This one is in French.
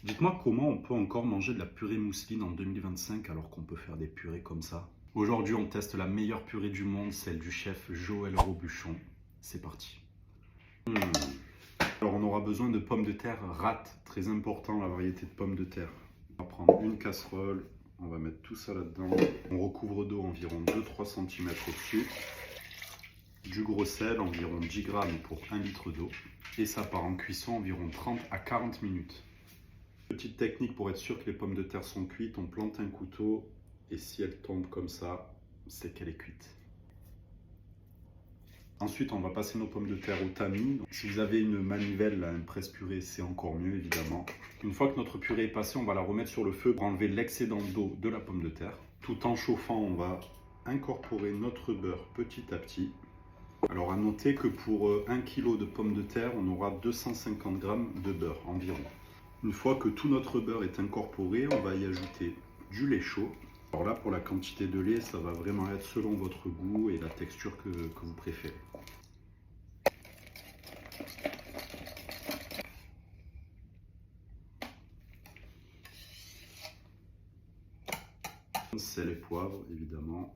Dites-moi comment on peut encore manger de la purée mousseline en 2025 alors qu'on peut faire des purées comme ça. Aujourd'hui, on teste la meilleure purée du monde, celle du chef Joël Robuchon. C'est parti. Alors, on aura besoin de pommes de terre rate, très important la variété de pommes de terre. On va prendre une casserole, on va mettre tout ça là-dedans. On recouvre d'eau environ 2-3 cm au-dessus. Du gros sel, environ 10 g pour 1 litre d'eau. Et ça part en cuisson environ 30 à 40 minutes. Petite technique pour être sûr que les pommes de terre sont cuites, on plante un couteau et si elle tombe comme ça, c'est qu'elle est cuite. Ensuite, on va passer nos pommes de terre au tamis. Donc, si vous avez une manivelle, un presse-purée, c'est encore mieux évidemment. Une fois que notre purée est passée, on va la remettre sur le feu pour enlever l'excédent d'eau de la pomme de terre. Tout en chauffant, on va incorporer notre beurre petit à petit. Alors à noter que pour 1 kg de pommes de terre, on aura 250 g de beurre environ. Une fois que tout notre beurre est incorporé, on va y ajouter du lait chaud. Alors là, pour la quantité de lait, ça va vraiment être selon votre goût et la texture que vous préférez. Sel et poivre, évidemment.